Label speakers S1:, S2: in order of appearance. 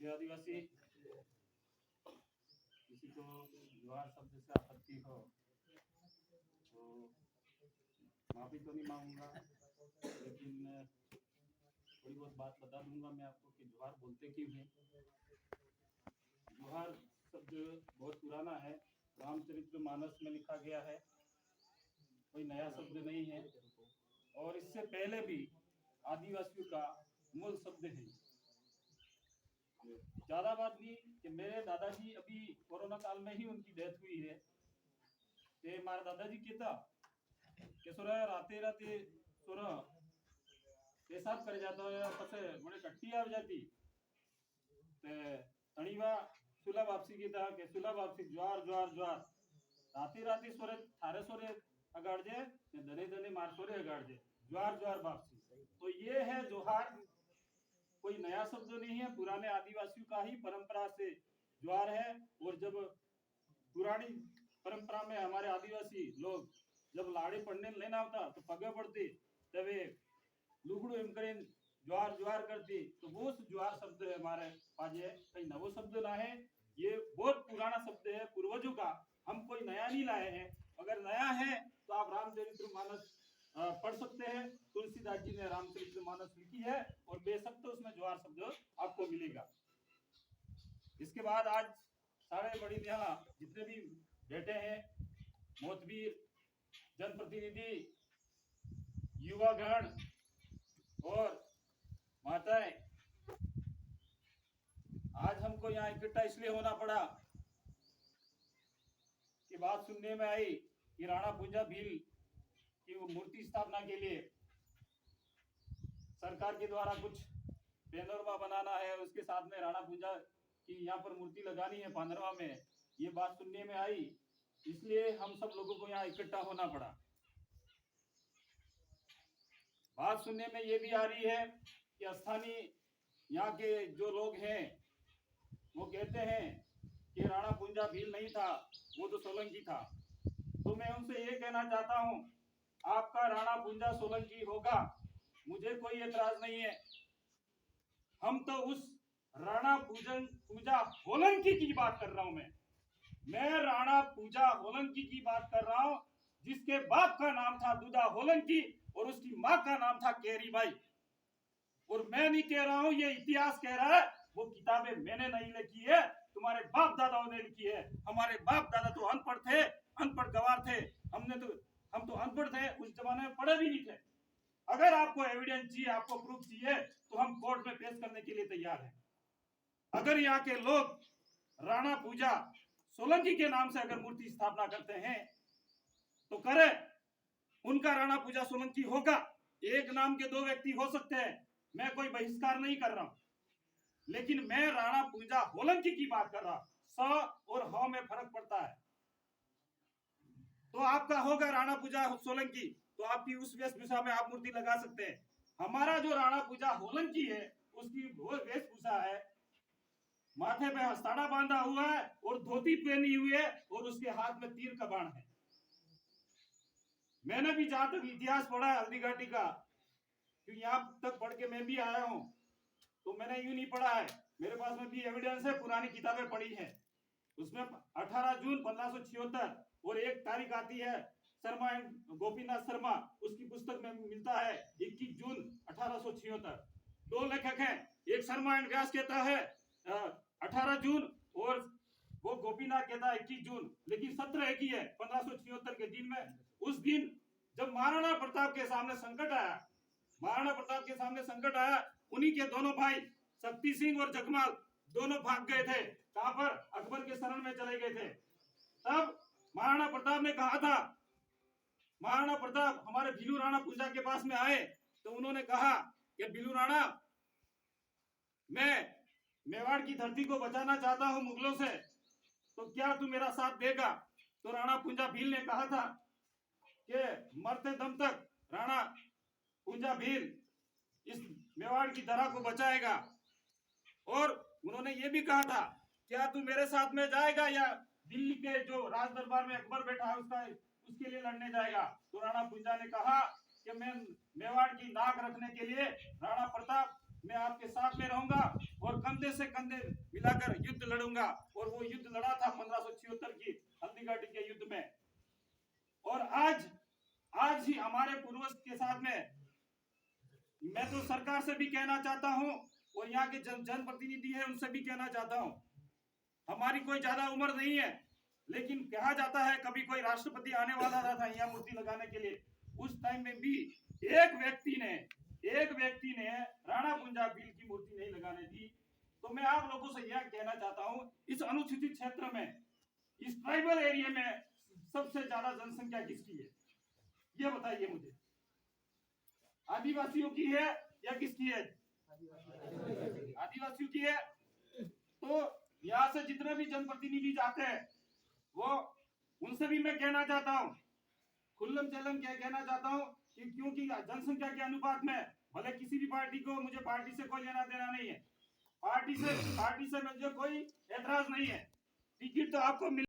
S1: ये आदिवासी किसी को ज्वार शब्द से आपत्ति हो तो माफी तो नहीं मांगूंगा, लेकिन थोड़ी बहुत बात बता दूंगा मैं आपको कि ज्वार बोलते क्यों हैं। ज्वार शब्द बहुत पुराना है, रामचरितमानस में लिखा गया है, कोई नया शब्द नहीं है। और इससे पहले भी आदिवासियों का मूल शब्द है। ज्यादा बात नहीं कि मेरे दादाजी अभी कोरोना काल में ही उनकी डेथ हुई है। ते मारे दादाजी कहता कि सोरा राते राते सोरा पेशाब कर जाता है, पसे बड़े कट्टी आ जाती ते तणीवा सुलभ वापसी कहता कि सुलभ वापसी ज्वार ज्वार ज्वार राते राते सोरे थारे सोरे अगाड़ जे धने धने मार सोरे अगाड़ जे ज्वार ज्वार वापसी। तो ये है जोहार, कोई नया शब्द नहीं है, पुराने आदिवासियों का ही परंपरा से ज्वार है। और जब पुरानी परंपरा में हमारे आदिवासी लोग जब लाड़े पढ़ने लेना होता तो पगे पड़ते तब लुगड़ू एम करें ज्वार ज्वार करती, तो वो ज्वार शब्द है हमारे पास, कहीं नवो शब्द ना है, ये बहुत पुराना शब्द है पूर्वजों का, हम कोई नया नहीं लाए हैं। अगर नया है तो आप रामचरितमानस पढ़ सकते हैं, तुलसीदास जी ने रामचरितमानस लिखी है और बेशक तो उसमें ज्वार शब्द आपको मिलेगा। इसके बाद आज सारे बड़ी यहाँ जितने भी बैठे हैं, मोतबीर, जनप्रतिनिधि, युवागण और माताएं, आज हमको यहाँ इकट्ठा इसलिए होना पड़ा कि बात सुनने में आई कि राणा पूंजा भील की मूर्ति स्थापना के लिए सरकार के द्वारा कुछ पैनोरमा बनाना है, उसके साथ में राणा पूंजा की यहाँ पर मूर्ति लगानी है पांडरवा में। ये बात सुनने में आई, इसलिए हम सब लोगों को यहाँ इकट्ठा होना पड़ा। बात सुनने में ये भी आ रही है कि स्थानीय यहाँ के जो लोग हैं वो कहते हैं कि राणा पूंजा भील नहीं था, वो तो सोलंकी था। तो मैं उनसे ये कहना चाहता हूँ, आपका राणा पूंजा सोलंकी होगा, मुझे कोई एतराज नहीं है। हम तो उस राणा पूजा होलंकी की बात कर रहा हूं। मैं राणा पूजा होलंकी की बात कर रहा हूं, जिसके बाप का नाम था दुधा होलंकी और उसकी मां का नाम था केरीबाई। और मैं नहीं कह रहा हूं, ये इतिहास कह रहा है, वो किताबें मैंने नहीं लिखी है, तुम्हारे बाप दादाओं ने लिखी है। हमारे बाप दादा तो अनपढ़ थे, अनपढ़ गवार थे, हम तो अनपढ़ थे, उस जमाने में पढ़े भी नहीं थे। अगर आपको एविडेंस चाहिए, आपको प्रूफ चाहिए, तो हम कोर्ट में पेश करने के लिए तैयार हैं। अगर यहाँ के लोग राणा पूजा सोलंकी के नाम से अगर मूर्ति स्थापना करते हैं तो करे, उनका राणा पूजा सोलंकी होगा। एक नाम के दो व्यक्ति हो सकते हैं, मैं कोई बहिष्कार नहीं कर रहा हूं, लेकिन मैं राणा पूजा होलंकी की बात कर रहा। स और ह में फर्क पड़ता है। तो आपका होगा राणा पूजा सोलंकी, तो आपकी उस वेशभूषा में आप मूर्ति लगा सकते हैं। हमारा जो राणा पूजा होलंकी है, उसकी वो वेशभूषा है, माथे पे हस्ताड़ा बांधा हुआ है और धोती पहनी हुई है और उसके हाथ में तीर का बाण है। मैंने भी जहां तक इतिहास पढ़ा है हल्दी घाटी का, क्योंकि यहाँ तक पढ़ के मैं भी आया हूँ, तो मैंने यूं नहीं पढ़ा है, मेरे पास में भी एविडेंस है, पुरानी किताबें पढ़ी है। उसमें 18 जून 1576 और एक तारीख आती है शर्मा एंड गोपीनाथ शर्मा, उसकी पुस्तक में मिलता है 21 जून 1876। दो लेखक हैं, एक शर्मा एंड व्यास कहता है 18 जून और वो गोपीनाथ कहता है 21 जून, लेकिन सत्र एक ही है 1576 के दिन में। उस दिन जब महाराणा प्रताप के सामने संकट आया, महाराणा प्रताप के सामने संकट आया, उन्हीं के दोनों भाई शक्ति सिंह और जगमाल दोनों भाग गए थे। कहां पर? अकबर के शरण में चले गए थे। तब महाराणा प्रताप ने कहा था, महाराणा प्रताप हमारे भीलू राणा पूजा के पास में आए तो उन्होंने कहा कि भीलू राणा, मैं मेवाड़ की धरती को बचाना चाहता हूं मुगलों से, तो क्या तू मेरा साथ देगा? तो राणा पूंजा भील ने कहा था कि मरते दम तक राणा पूंजा भील इस मेवाड़ की धरा को बचाएगा। और उन्होंने ये भी कहा था, क्या तू मेरे साथ में जाएगा या दिल्ली के जो राज दरबार में अकबर बैठा है उसके लिए लड़ने जाएगा? तो राणा पूंजा ने कहा कि मैं मेवाड़ की नाक रखने के लिए राणा प्रताप मैं आपके साथ में रहूंगा और और कंधे से कंधे मिलाकर युद्ध लड़ूंगा। और वो युद्ध लड़ा था 1576 की हल्दी घाटी के युद्ध में। और आज ही हमारे पूर्वज के साथ में मैं तो सरकार से भी कहना चाहता हूं और यहाँ के जनप्रतिनिधि है उनसे भी कहना चाहता हूं, हमारी कोई ज्यादा उम्र नहीं है, लेकिन कहा जाता है कभी कोई राष्ट्रपति आने वाला था यहाँ मूर्ति लगाने के लिए, उस टाइम में भी एक व्यक्ति ने राणा कुंजा भील की मूर्ति नहीं लगाने दी। तो मैं आप लोगों से यह कहना चाहता हूं, इस अनुसूचित क्षेत्र में, इस ट्राइबल एरिया में सबसे ज्यादा जनसंख्या किसकी है, ये बताइए मुझे। आदिवासियों की है या किसकी है? आदिवासियों की है। तो यहाँ से जितने भी जनप्रतिनिधि जाते हैं वो उनसे भी मैं कहना चाहता हूँ, खुल्लम चलम क्या कहना चाहता हूँ कि क्योंकि जनसंख्या के अनुपात में भले किसी भी पार्टी को, मुझे पार्टी से कोई लेना देना नहीं है, पार्टी से मुझे कोई एतराज नहीं है, टिकट तो आपको